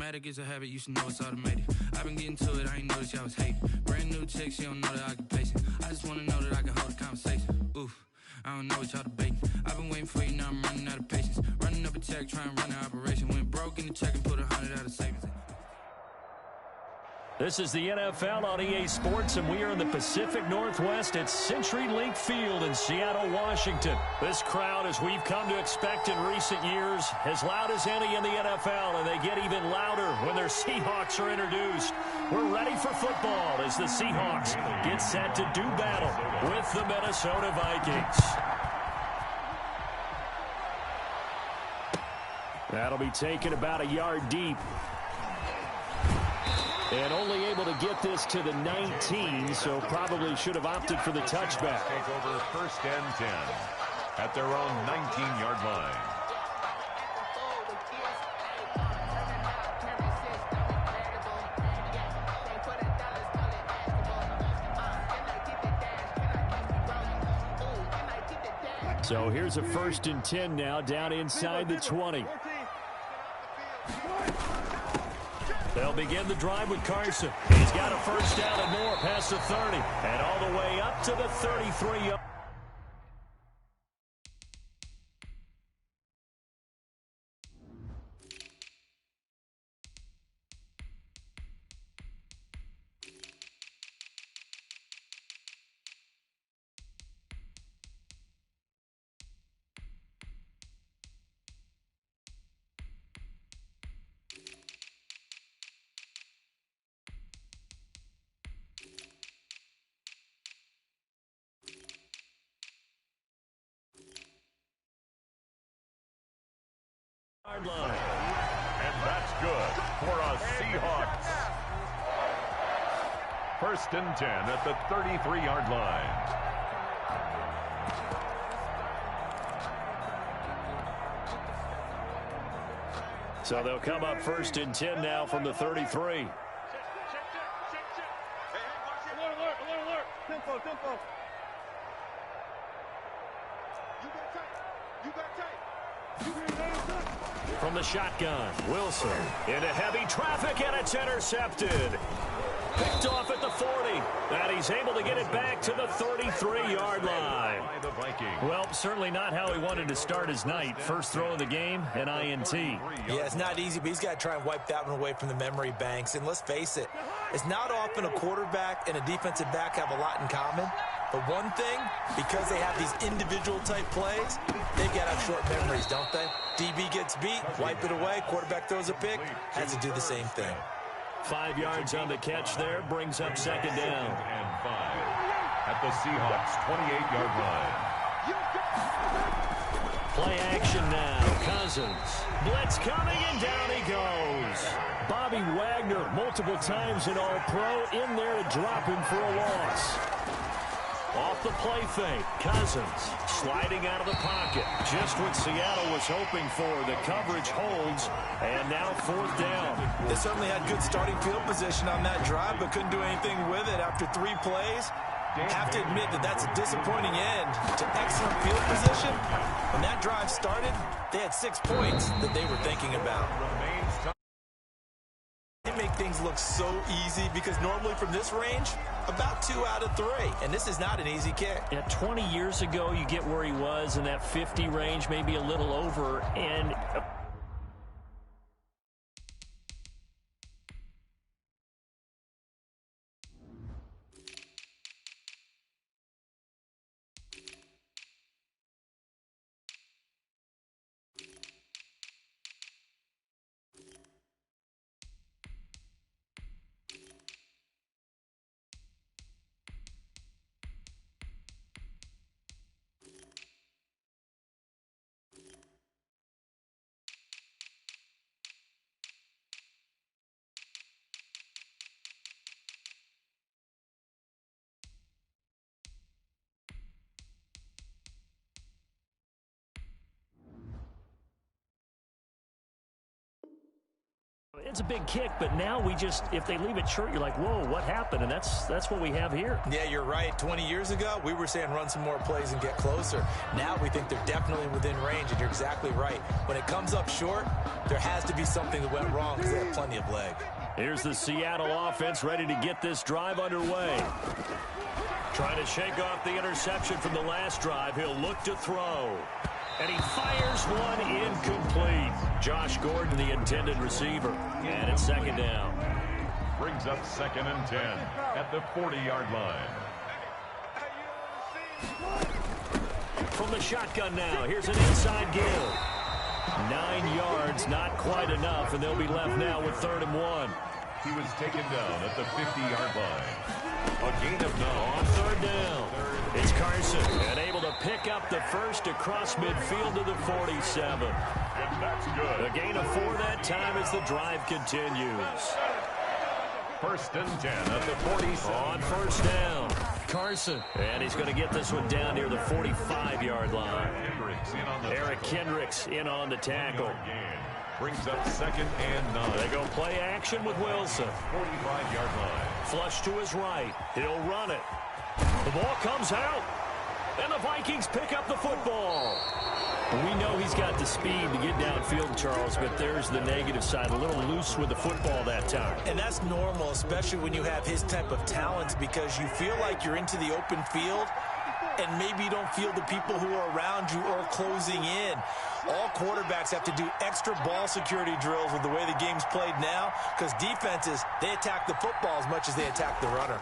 Automatic is a habit, you should know it's automated. I've been getting to it, I ain't noticed y'all was hating. Brand new chick, she don't know that I can pace it. I just wanna know that I can hold a conversation. Oof, I don't know what y'all debating. I've been waiting for you, now I'm running out of patience. Running up a check, trying to run an operation. Went broke in the check and put 100 out of savings. This is the NFL on EA Sports, and we are in the Pacific Northwest at CenturyLink Field in Seattle, Washington. This crowd, as we've come to expect in recent years, as loud as any in the NFL, and they get even louder when their Seahawks are introduced. We're ready for football as the Seahawks get set to do battle with the Minnesota Vikings. That'll be taken about a yard deep. And only able to get this to the 19, so probably should have opted for the touchback. Take over 1st and 10 at their own 19-yard line. So here's a 1st and 10 now, down inside the 20. They'll begin the drive with Carson. He's got a 1st down and more past the 30. And all the way up to the 33-yard. Line. And that's good for a Seahawks. 1st and 10 at the 33-yard line. So they'll come up 1st and 10 now from the 33. Alert. Tempo. You got tight. From the shotgun, Wilson into heavy traffic, and it's intercepted. Picked off at the 40, and he's able to get it back to the 33-yard line. Well, certainly not how he wanted to start his night. First throw of the game, an INT. Yeah, it's not easy, but he's got to try and wipe that one away from the memory banks. And let's face it, it's not often a quarterback and a defensive back have a lot in common. But one thing, because they have these individual type plays, they've got to have short memories, don't they? DB gets beat, wipe it away, quarterback throws a pick, has to do the same thing. 5 yards on the catch there, brings up 2nd down. And 5 at the Seahawks 28-yard line. Play action now, Cousins. Blitz coming, and down he goes. Bobby Wagner, multiple times an All-Pro, in there to drop him for a loss. Off the play fake, Cousins sliding out of the pocket. Just what Seattle was hoping for. The coverage holds, and now 4th down. They certainly had good starting field position on that drive, but couldn't do anything with it after 3 plays. Have to admit that that's a disappointing end to excellent field position. When that drive started, they had 6 points that they were thinking about. They make things look so easy because normally from this range, about 2 out of 3, and this is not an easy kick. Yeah, 20 years ago, you get where he was in that 50 range, maybe a little over, and it's a big kick, but now if they leave it short, you're like, whoa, what happened? And that's what we have here. Yeah, you're right. 20 years ago, we were saying run some more plays and get closer. Now we think they're definitely within range, and you're exactly right. When it comes up short, there has to be something that went wrong because they have plenty of leg. Here's the Seattle offense ready to get this drive underway. Trying to shake off the interception from the last drive. He'll look to throw. And he fires one incomplete. Josh Gordon, the intended receiver. And it's second down. Brings up 2nd and 10 at the 40-yard line. From the shotgun now, here's an inside give. 9 yards, not quite enough, and they'll be left now with 3rd and 1. He was taken down at the 50-yard line. A gain of 9 on 3rd down. It's Carson, and able to pick up the first across midfield to the 47. And that's good. A gain of 4 that time as the drive continues. 1st and 10 at the 47. On 1st down, Carson. And he's going to get this one down near the 45-yard line. Eric Kendricks in on the tackle. Brings up 2nd and 9. They go play action with Wilson. 45-yard line. Flush to his right. He'll run it. The ball comes out. And the Vikings pick up the football. We know he's got the speed to get downfield, Charles, but there's the negative side. A little loose with the football that time. And that's normal, especially when you have his type of talents, because you feel like you're into the open field and maybe you don't feel the people who are around you or closing in. All quarterbacks have to do extra ball security drills with the way the game's played now, because defenses, they attack the football as much as they attack the runner.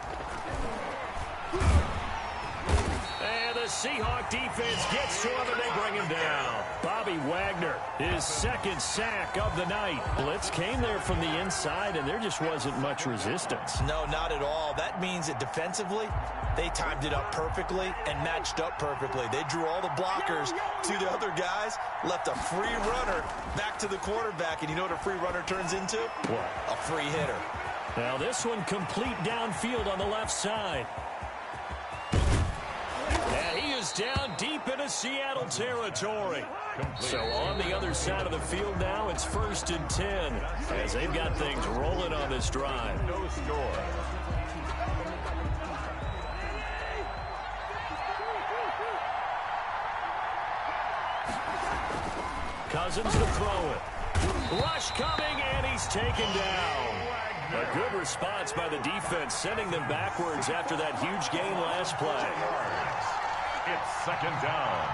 And the Seahawk defense gets to him, and they bring him down. Bobby Wagner, his 2nd sack of the night. Blitz came there from the inside, and there just wasn't much resistance. No, not at all. That means that defensively, they timed it up perfectly and matched up perfectly. They drew all the blockers to the other guys, left a free runner back to the quarterback, and you know what a free runner turns into? What? A free hitter. Now this one complete downfield on the left side. And he is down deep into Seattle territory. So on the other side of the field now, it's 1st and 10 as they've got things rolling on this drive. No score. Cousins to throw it. Rush coming, and he's taken down. A good response by the defense, sending them backwards after that huge gain last play. It's 2nd down.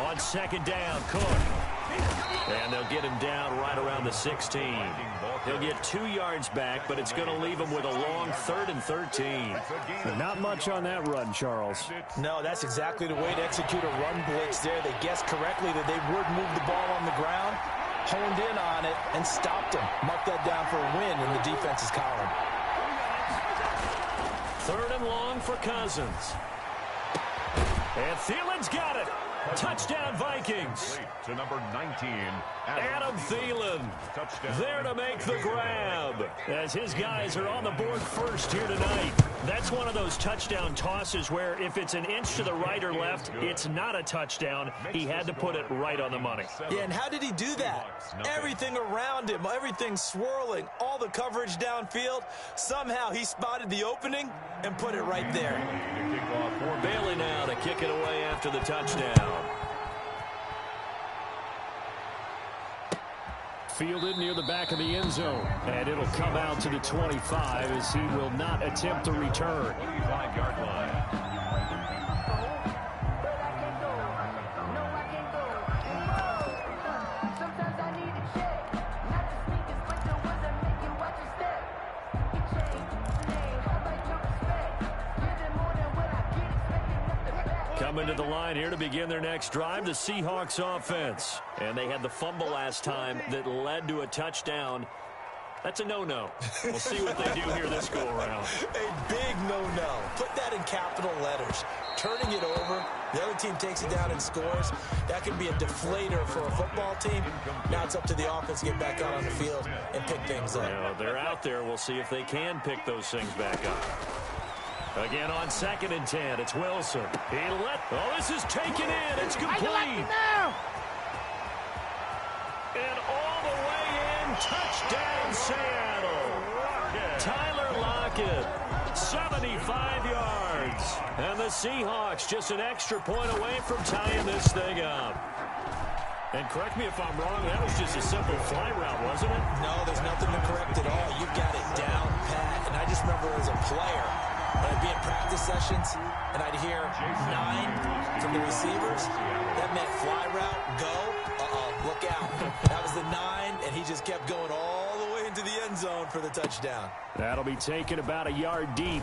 On 2nd down, Cook. And they'll get him down right around the 16. He'll get 2 yards back, but it's going to leave him with a long 3rd and 13. But not much on that run, Charles. No, that's exactly the way to execute a run blitz there. They guessed correctly that they would move the ball on the ground, honed in on it, and stopped him. Mark that down for a win in the defense's column. 3rd and long for Cousins. And Thielen's got it. Touchdown, Vikings. To number 19, Adam Thielen. There to make the grab. As his guys are on the board first here tonight. That's one of those touchdown tosses where if it's an inch to the right or left, it's not a touchdown. He had to put it right on the money. Yeah, and how did he do that? Everything around him, everything swirling, all the coverage downfield. Somehow he spotted the opening and put it right there. Bailey now to kick it away after the touchdown. Fielded near the back of the end zone. And it'll come out to the 25 as he will not attempt to return. 25-yard line. Coming to the line here to begin their next drive, the Seahawks offense. And they had the fumble last time that led to a touchdown. That's a no-no. We'll see what they do here this go-around. A big no-no. Put that in capital letters. Turning it over, the other team takes it down and scores. That can be a deflator for a football team. Now it's up to the offense to get back out on the field and pick things up. You know, they're out there. We'll see if they can pick those things back up. Again on 2nd and 10, it's Wilson. This is taken in. It's complete. And all the way in, touchdown Seattle. Tyler Lockett, 75 yards. And the Seahawks just an extra point away from tying this thing up. And correct me if I'm wrong, that was just a simple fly route, wasn't it? No, there's nothing to correct at all. You've got it down pat. And I just remember as a player, when I'd be in practice sessions, and I'd hear 9 from the receivers. That meant fly route, go, look out. That was the 9, and he just kept going all the way into the end zone for the touchdown. That'll be taken about a yard deep.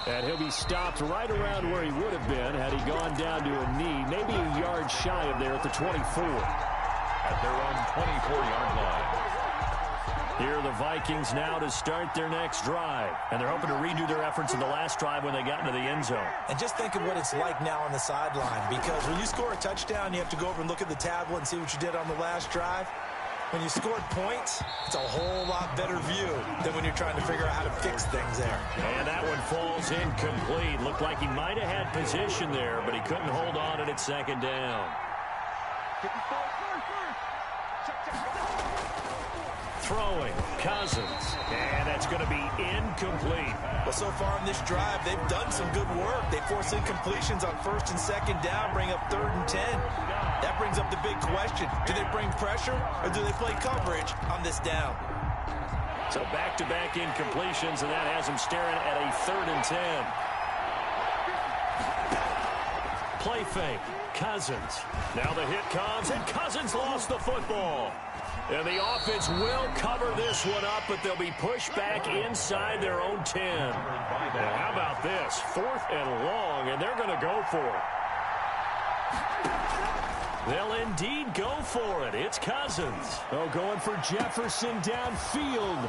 And he'll be stopped right around where he would have been had he gone down to a knee, maybe a yard shy of there at the 24. At their own 24-yard line. Here are the Vikings now to start their next drive. And they're hoping to redo their efforts in the last drive when they got into the end zone. And just think of what it's like now on the sideline, because when you score a touchdown, you have to go over and look at the tablet and see what you did on the last drive. When you scored points, it's a whole lot better view than when you're trying to figure out how to fix things there. And that one falls incomplete. Looked like he might have had position there, but he couldn't hold on at 2nd down. Throwing, Cousins, and that's going to be incomplete. Well, so far in this drive, they've done some good work. They force incompletions on 1st and 2nd down, bring up 3rd and 10. That brings up the big question. Do they bring pressure, or do they play coverage on this down? So back-to-back incompletions, and that has him staring at a 3rd and 10. Play fake, Cousins. Now the hit comes, and Cousins lost the football. And the offense will cover this one up, but they'll be pushed back inside their own 10. Now, how about this? 4th and long, and they're going to go for it. They'll indeed go for it. It's Cousins. Oh, going for Jefferson downfield.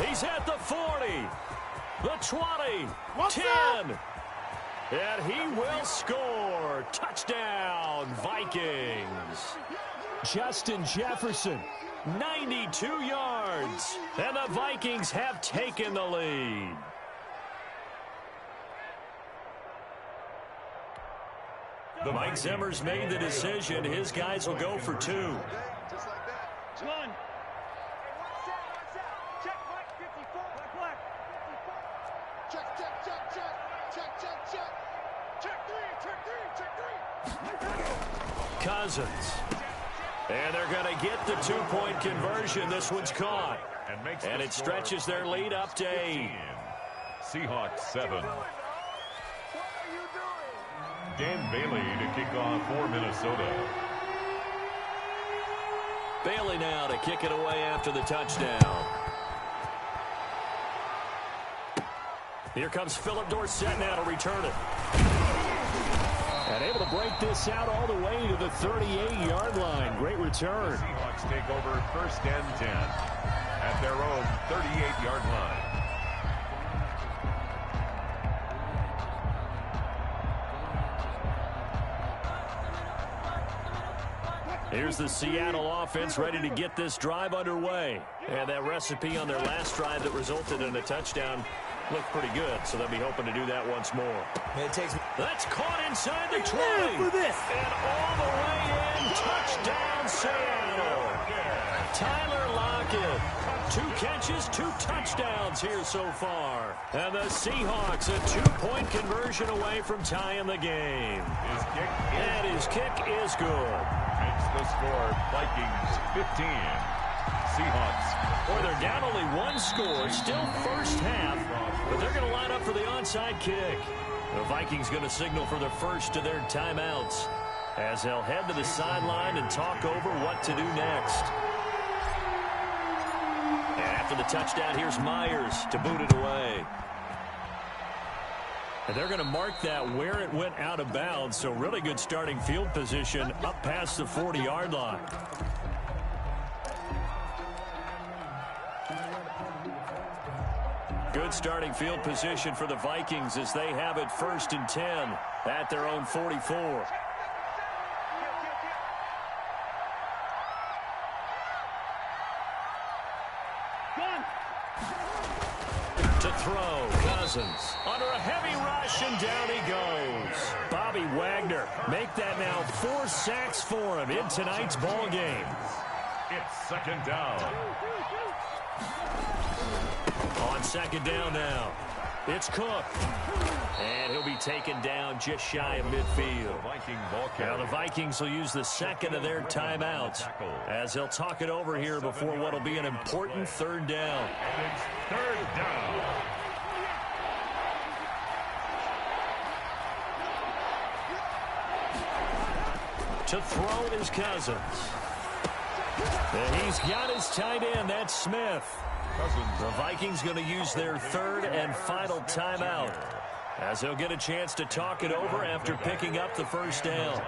He's at the 40, the 20, 10. And he will score. Touchdown, Vikings. Justin Jefferson, 92 yards. And the Vikings have taken the lead. Mike Zimmer's made the decision. His guys will go for 2. Just like that. One. Check, Mike, 54. Black. 54. Check. Check 3. Cousins. And they're going to get the 2-point conversion. This one's caught. And it stretches their lead up to 8. Seahawks 7. Dan Bailey to kick off for Minnesota. Bailey now to kick it away after the touchdown. Here comes Philip Dorsett now to return it. And able to break this out all the way to the 38-yard line. Great return. Seahawks take over 1st and 10 at their own 38-yard line. Here's the Seattle offense ready to get this drive underway. And that recipe on their last drive that resulted in a touchdown looked pretty good, so they'll be hoping to do that once more. That's caught inside the 20. For this. And all the way in, touchdown Seattle. Tyler Lockett, 2 catches, 2 touchdowns here so far. And the Seahawks a 2-point conversion away from tying the game. His kick is good. Makes the score Vikings 15. Seahawks. Boy, they're down only 1 score, still first half, but they're going to line up for the onside kick. The Vikings going to signal for the first of their timeouts as they'll head to the sideline and talk over what to do next. And after the touchdown, here's Myers to boot it away. And they're going to mark that where it went out of bounds, so really good starting field position up past the 40-yard line. Good starting field position for the Vikings as they have it 1st and 10 at their own 44. To throw, Cousins under a heavy rush, and down he goes. Bobby Wagner make that now 4 sacks for him in tonight's ball game. It's second down. On second down now, it's Cook. And he'll be taken down just shy of midfield. Now the Vikings will use the second of their timeouts as they'll talk it over here before what will be an important third down. And it's third down. To throw is Cousins. And he's got his tight end. That's Smith. The Vikings going to use their third and final timeout as they'll get a chance to talk it over after picking up the first down.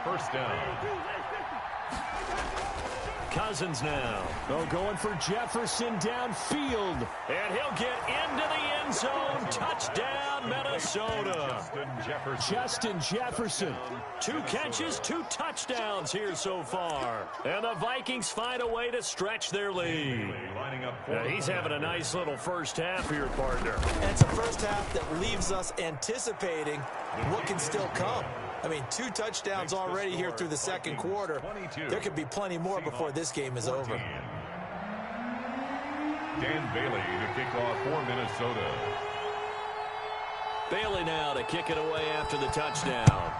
First down. Cousins now. Oh, going for Jefferson downfield. And he'll get into the end zone. Touchdown, Minnesota. Justin Jefferson. 2 catches, 2 touchdowns here so far. And the Vikings find a way to stretch their lead. Now, he's having a nice little first half here, partner. And it's a first half that leaves us anticipating what can still come. I mean, 2 touchdowns already here through the second quarter. There could be plenty more before this game is over. Dan Bailey to kick off for Minnesota. Bailey now to kick it away after the touchdown.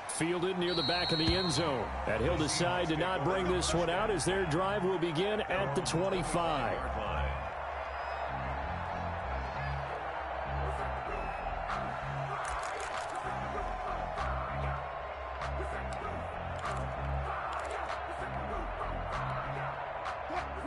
Fielded near the back of the end zone. And he'll decide to not bring this one out as their drive will begin at the 25.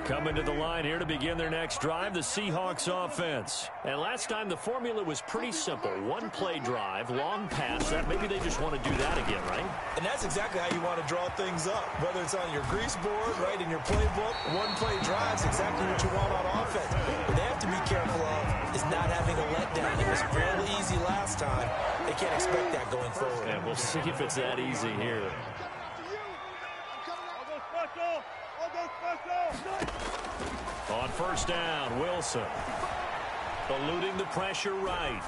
Coming to the line here to begin their next drive, the Seahawks offense. And last time the formula was pretty simple. 1-play drive, long pass. That maybe they just want to do that again, right? And that's exactly how you want to draw things up. Whether it's on your grease board, right, in your playbook, 1-play drive is exactly what you want on offense. What they have to be careful of is not having a letdown. It was real easy last time. They can't expect that going forward. And we'll see if it's that easy here. On first down, Wilson. Eluding the pressure right.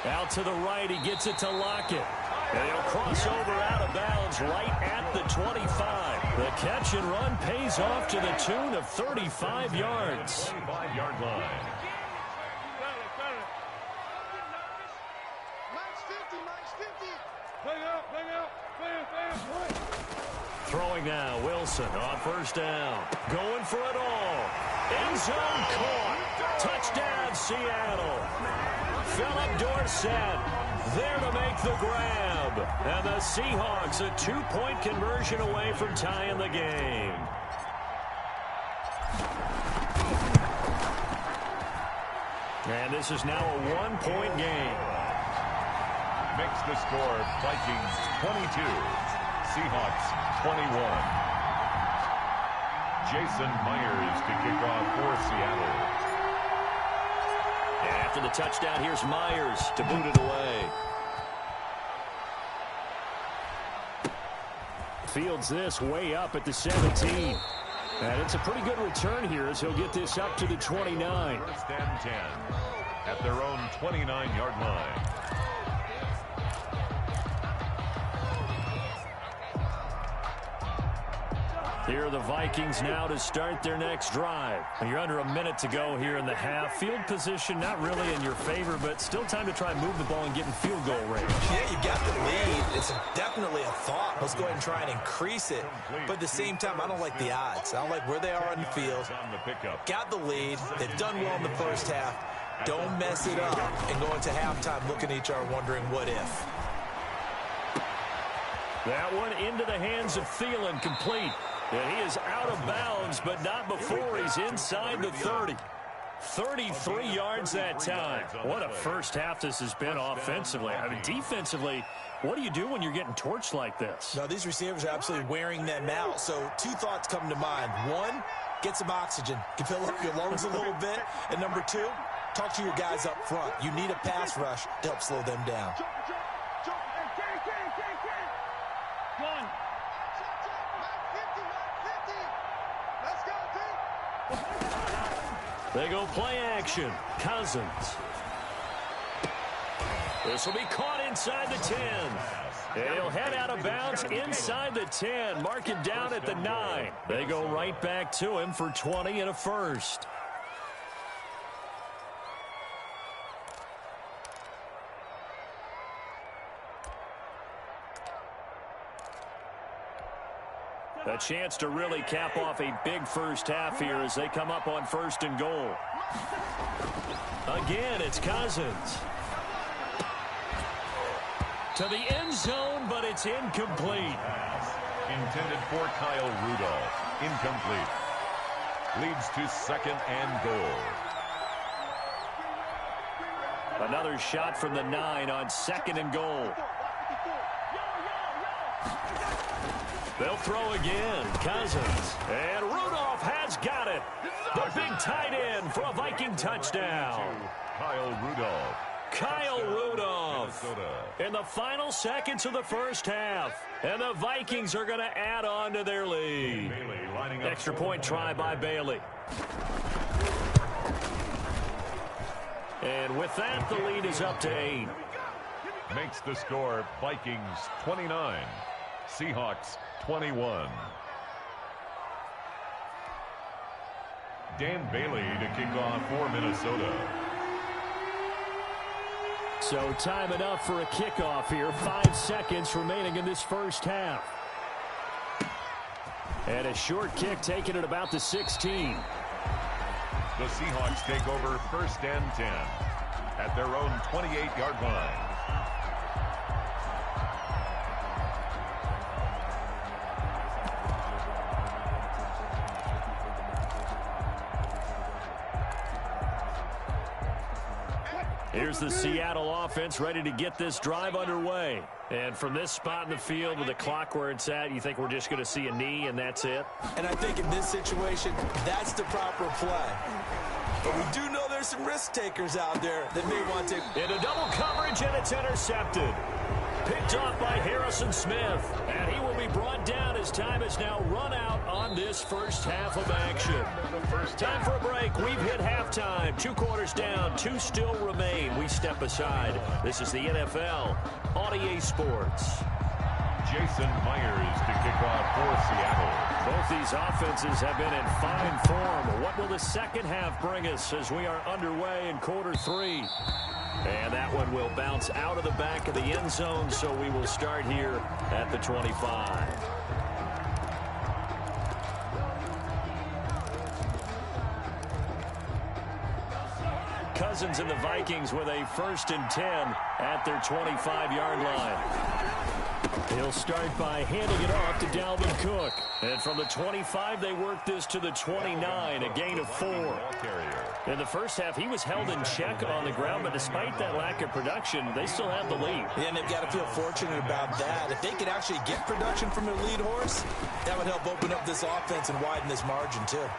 Out to the right, he gets it to Lockett. And he'll cross over out of bounds right at the 25. The catch and run pays off to the tune of 35 yards. 25-yard line. Throwing now, Wilson on first down. Going for it all. End zone caught. Touchdown, Seattle. Philip Dorsett there to make the grab. And the Seahawks a 2-point conversion away from tying the game. And this is now a 1-point game. Makes the score Vikings 22, Seahawks 21. Jason Myers to kick off for Seattle. And after the touchdown, here's Myers to boot it away. Fields this way up at the 17. And it's a pretty good return here as he'll get this up to the 29. First and 10 at their own 29-yard line. Here are the Vikings now to start their next drive. You're under a minute to go here in the half. Field position not really in your favor, but still time to try and move the ball and get in field goal range. Yeah, you got the lead. It's definitely a thought. Let's go ahead and try and increase it. But at the same time, I don't like the odds. I don't like where they are on the field. Got the lead. They've done well in the first half. Don't mess it up and go into halftime looking at each other wondering what if. That one into the hands of Thielen, complete. And he is out of bounds, but not before he's inside the 30. 33 yards that time. What a first half this has been offensively. I mean, defensively, what do you do when you're getting torched like this? Now, these receivers are absolutely wearing them out. So 2 thoughts come to mind. 1, get some oxygen. You fill up your lungs a little bit. And number 2, talk to your guys up front. You need a pass rush to help slow them down. They go play action. Cousins. This will be caught inside the 10. And he'll head out of bounds inside the 10. Mark it down at the 9. They go right back to him for 20 and a first. A chance to really cap off a big first half here as they come up on 1st and goal. Again, it's Cousins. To the end zone, but it's incomplete. Intended for Kyle Rudolph. Incomplete. Leads to 2nd and goal. Another shot from the 9 on 2nd and goal. They'll throw again. Cousins. And Rudolph has got it. The big tight end for a Viking touchdown. Kyle Rudolph. Kyle Rudolph in the final seconds of the first half. And the Vikings are going to add on to their lead. Extra point try by Bailey. And with that, the lead is up to 8. Makes the score Vikings 29. Seahawks 21. Dan Bailey to kick off for Minnesota. So time enough for a kickoff here. 5 seconds remaining in this first half. And a short kick taken at about the 16. The Seahawks take over 1st and 10 at their own 28-yard line. Here's the Seattle offense ready to get this drive underway. And from this spot in the field with the clock where it's at, you think we're just going to see a knee and that's it? And I think in this situation, that's the proper play. But we do know there's some risk takers out there that may want to. Into double coverage, and it's intercepted. Picked off by Harrison Smith. And he will be brought down as time is now run out on this first half of action. Time for a break. We've hit halftime. 2 quarters down. 2 still remain. We step aside. This is the NFL on EA Sports. Jason Myers to kick off for Seattle. Both these offenses have been in fine form. What will the second half bring us as we are underway in quarter 3? And that one will bounce out of the back of the end zone, so we will start here at the 25. Cousins and the Vikings with a 1st and 10 at their 25-yard line. He'll start by handing it off to Dalvin Cook. And from the 25, they work this to the 29, a gain of 4. In the first half, he was held in check on the ground, but despite that lack of production, they still have the lead. Yeah, and they've got to feel fortunate about that. If they could actually get production from their lead horse, that would help open up this offense and widen this margin, too.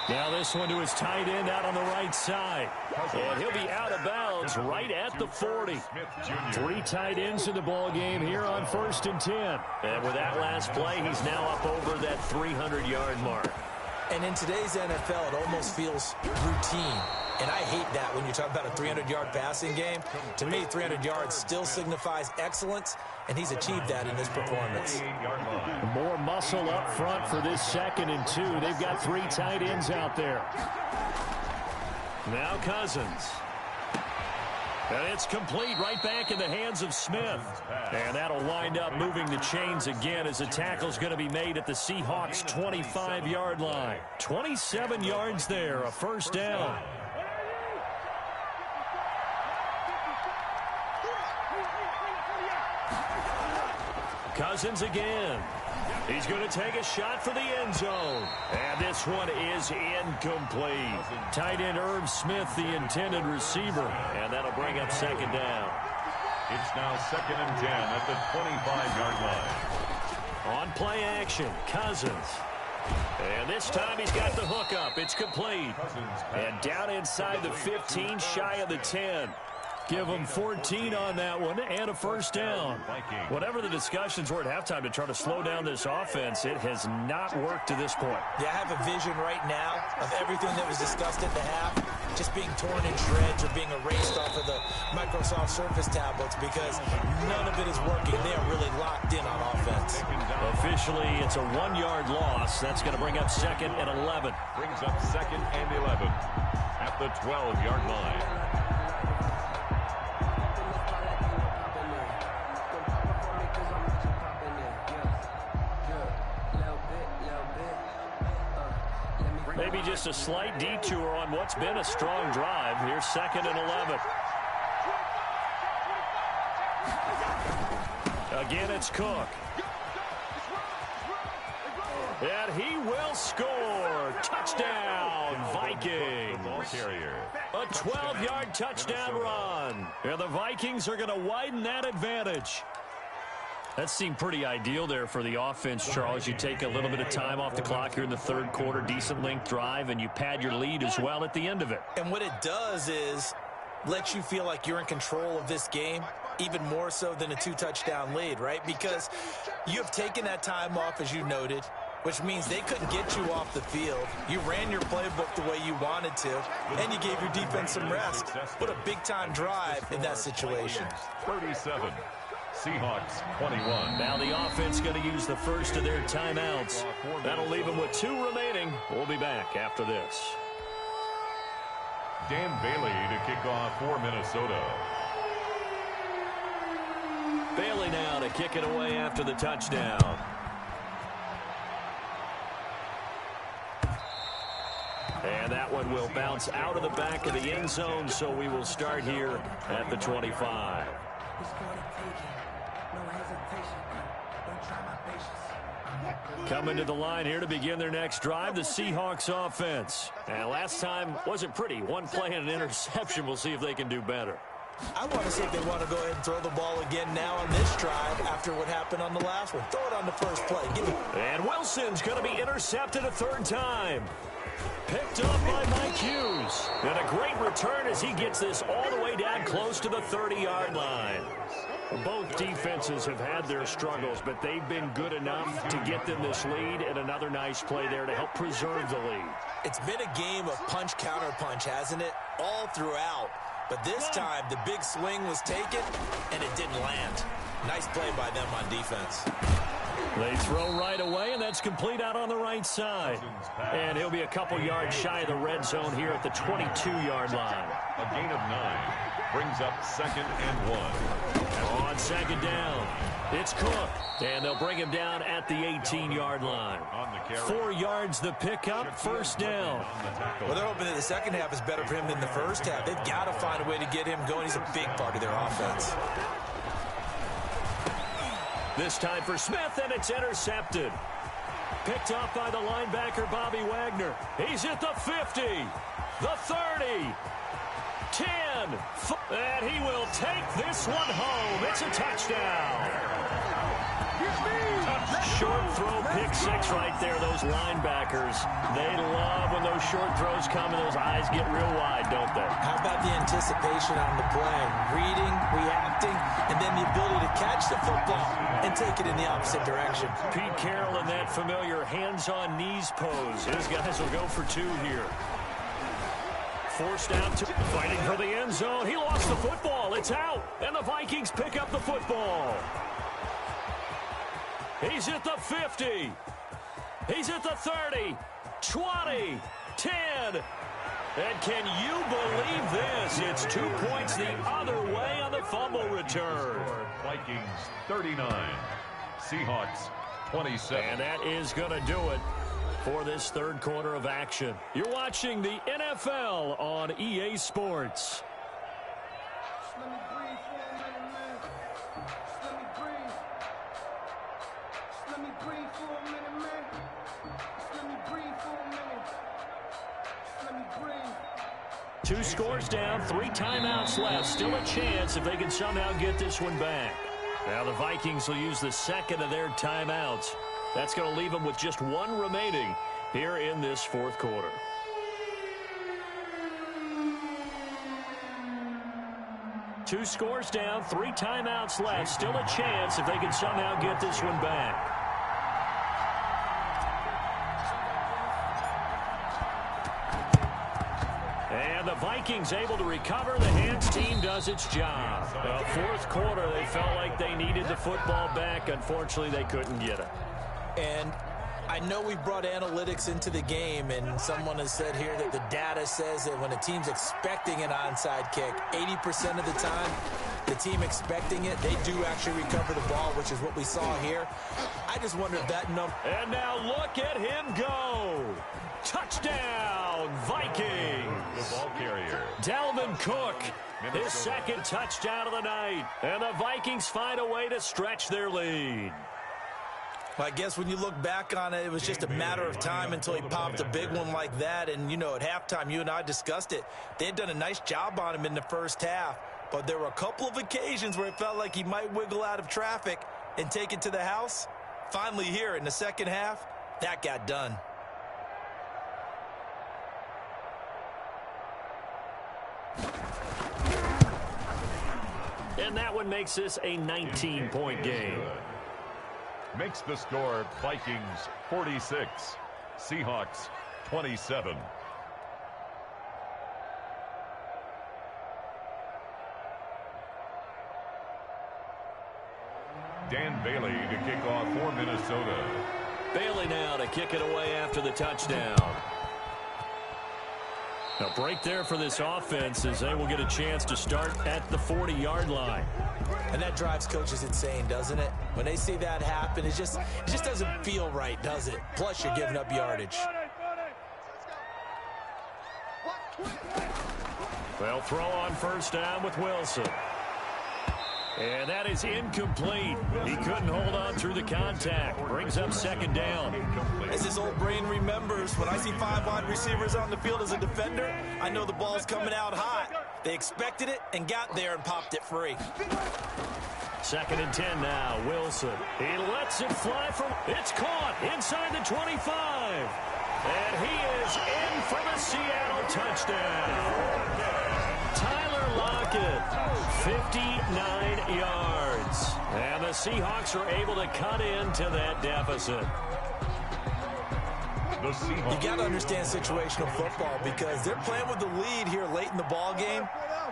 Now this one to his tight end out on the right side. And he'll be out of bounds right at the 40. 3 tight ends in the ball game here on 1st and 10. And with that last play, he's now up over that 300-yard mark. And in today's NFL, it almost feels routine. And I hate that when you talk about a 300-yard passing game. To me, 300 yards still signifies excellence, and he's achieved that in this performance. More muscle up front for this 2nd and 2. They've got 3 tight ends out there. Now Cousins. And it's complete right back in the hands of Smith. And that'll wind up moving the chains again as the tackle's going to be made at the Seahawks' 25-yard line. 27 yards there, a 1st down. Cousins again. He's going to take a shot for the end zone. And this one is incomplete. Tight end Irv Smith, the intended receiver. And that'll bring up 2nd down. It's now 2nd and 10 at the 25-yard line. On play action, Cousins. And this time he's got the hookup. It's complete. And down inside the 15, shy of the 10. Give them 14 on that one and a first down. Whatever the discussions were at halftime to try to slow down this offense, it has not worked to this point. Yeah, I have a vision right now of everything that was discussed at the half just being torn in shreds or being erased off of the Microsoft Surface tablets because none of it is working. They are really locked in on offense. Officially, it's a 1-yard loss. That's going to bring up 2nd and 11. Brings up 2nd and 11 at the 12-yard line. Maybe just a slight detour on what's been a strong drive. Here's 2nd and 11. Again, it's Cook. And he will score. Touchdown, Vikings. A 12-yard touchdown run. And the Vikings are going to widen that advantage. That seemed pretty ideal there for the offense, Charles. You take a little bit of time off the clock here in the third quarter, decent length drive, and you pad your lead as well at the end of it. And what it does is let you feel like you're in control of this game, even more so than a 2-touchdown lead, right? Because you have taken that time off, as you noted, which means they couldn't get you off the field. You ran your playbook the way you wanted to, and you gave your defense some rest. What a big-time drive in that situation. 37. Seahawks 21. Now the offense going to use the first of their timeouts. That'll leave them with 2 remaining. We'll be back after this. Dan Bailey to kick off for Minnesota. Bailey now to kick it away after the touchdown. And that one will bounce out of the back of the end zone, so we will start here at the 25. Coming to the line here to begin their next drive, the Seahawks offense. And last time wasn't pretty. One play and an interception. We'll see if they can do better. I want to see if they want to go ahead and throw the ball again now on this drive after what happened on the last one. Throw it on the first play. And Wilson's going to be intercepted a 3rd time. Picked up by Mike Hughes. And a great return as he gets this all the way down close to the 30-yard line. Both defenses have had their struggles, but they've been good enough to get them this lead, and another nice play there to help preserve the lead. It's been a game of punch-counter-punch, hasn't it? All throughout. But this time, the big swing was taken, and it didn't land. Nice play by them on defense. They throw right away, and that's complete out on the right side. And he'll be a couple yards shy of the red zone here at the 22-yard line. A gain of 9 brings up 2nd and 1. On 2nd down, it's Cook. And they'll bring him down at the 18-yard line. 4 yards the pickup, 1st down. Well, they're hoping that the second half is better for him than the first half. They've got to find a way to get him going. He's a big part of their offense. This time for Smith, and it's intercepted. Picked off by the linebacker, Bobby Wagner. He's at the 50, the 30, 10, and he will take this one home. It's a touchdown. Short throw, pick 6 right there. Those linebackers, they love when those short throws come and those eyes get real wide, don't they? How about the anticipation on the play? Reading, reacting, and then the ability to catch the football and take it in the opposite direction. Pete Carroll in that familiar hands-on knees pose. His guys will go for 2 here. Forced out to fighting for the end zone. He lost the football. It's out. And the Vikings pick up the football. He's at the 50. He's at the 30, 20, 10. And can you believe this? It's 2 points the other way on the fumble return. Vikings 39, Seahawks 27. And that is going to do it for this third quarter of action. You're watching the NFL on EA Sports. Two scores down, 3 timeouts left. Still a chance if they can somehow get this one back. Now the Vikings will use the second of their timeouts. That's going to leave them with just 1 remaining here in this fourth quarter. 2 scores down, 3 timeouts left. Still a chance if they can somehow get this one back. And the Vikings able to recover. The hands team does its job. Fourth quarter, they felt like they needed the football back. Unfortunately, they couldn't get it. And I know we brought analytics into the game, and someone has said here that the data says that when a team's expecting an onside kick, 80% of the time, the team expecting it, they do actually recover the ball, which is what we saw here. I just wonder if that number... And now look at him go. Touchdown, Vikings. The ball carrier. Dalvin Cook, his second touchdown of the night. And the Vikings find a way to stretch their lead. Well, I guess when you look back on it, it was just a matter of time until he popped a big one like that. And, you know, at halftime, you and I discussed it. They had done a nice job on him in the first half. But there were a couple of occasions where it felt like he might wiggle out of traffic and take it to the house. Finally here in the second half, that got done. And that one makes this a 19-point game. Makes the score Vikings 46, Seahawks 27. Dan Bailey to kick off for Minnesota. Bailey now to kick it away after the touchdown. A break there for this offense as they will get a chance to start at the 40-yard line. And that drives coaches insane, doesn't it? When they see that happen, it just doesn't feel right, does it? Plus, you're giving up yardage. They'll throw on first down with Wilson. And that is incomplete. He couldn't hold on through the contact. Brings up second down. As his old brain remembers, when I see 5 wide receivers on the field as a defender, I know the ball's coming out hot. They expected it and got there and popped it free. Second and 10 now. Wilson. He lets it fly from... It's caught inside the 25. And he is in for the Seattle touchdown. Tyler Lockett, 59 yards. And the Seahawks are able to cut into that deficit. You got to understand situational football because they're playing with the lead here late in the ball game.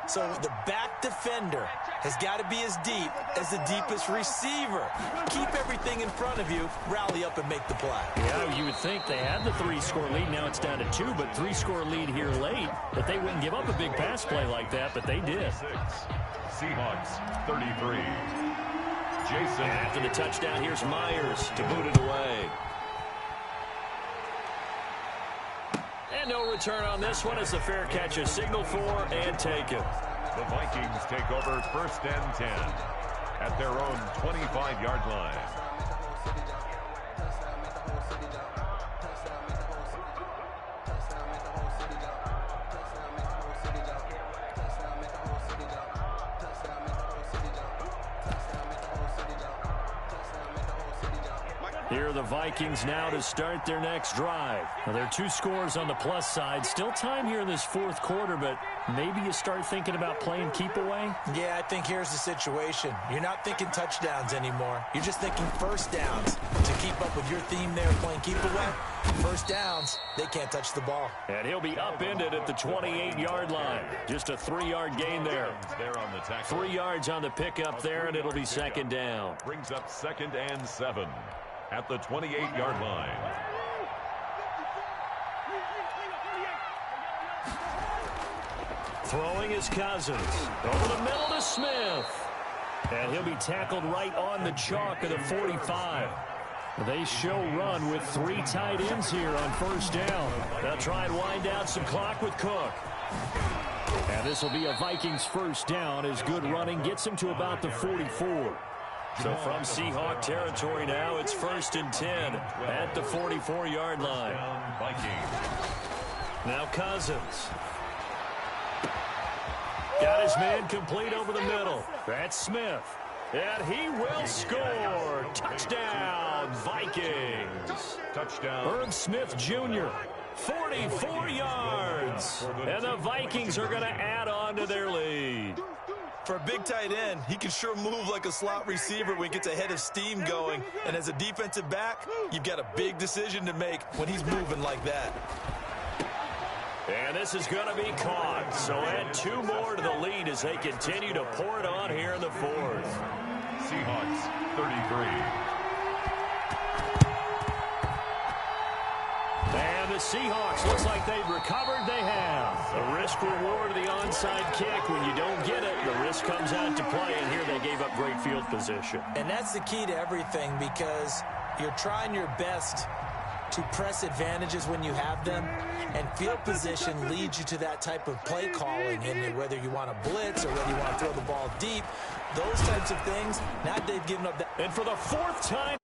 So the back defender has got to be as deep as the deepest receiver. Keep everything in front of you, rally up and make the play. Yeah, you would think they had the 3-score lead. Now it's down to 2, but 3-score lead here late. That they wouldn't give up a big pass play like that, but they did. Seahawks 33. Jason. And after the touchdown, here's Myers to boot it away. And no return on this one as the fair catch is signaled for and taken. The Vikings take over first and 10 at their own 25-yard line. Here are the Vikings now to start their next drive. Now, there are 2 scores on the plus side. Still time here in this fourth quarter, but maybe you start thinking about playing keep away? Yeah, I think here's the situation. You're not thinking touchdowns anymore. You're just thinking first downs. To keep up with your theme there, playing keep away, first downs, they can't touch the ball. And he'll be upended at the 28-yard line. Just a 3-yard gain there. 3 yards on the pickup there, and it'll be second down. Brings up second and 7. At the 28-yard line. Throwing is Cousins. Over the middle to Smith. And he'll be tackled right on the chalk of the 45. They show run with 3 tight ends here on first down. They'll try and wind down some clock with Cook. And this will be a Vikings first down as good running gets him to about the 44. So from Seahawk territory now, it's first and 10 at the 44-yard line. Now Cousins. Got his man complete over the middle. That's Smith. And he will score. Touchdown, Vikings. Touchdown. Herb Smith Jr., 44 yards. And the Vikings are going to add on to their lead. For a big tight end, he can sure move like a slot receiver when he gets a head of steam going. And as a defensive back, you've got a big decision to make when he's moving like that. And this is going to be caught. So add 2 more to the lead as they continue to pour it on here in the 4th. Seahawks 33. And the Seahawks, looks like they've recovered. They have. The risk-reward of the onside kick. When you don't get it, the risk comes out to play. And here they gave up great field position. And that's the key to everything, because you're trying your best to press advantages when you have them, and field position leads you to that type of play calling. And whether you want to blitz or whether you want to throw the ball deep, those types of things, now they've given up that. And for the 4th time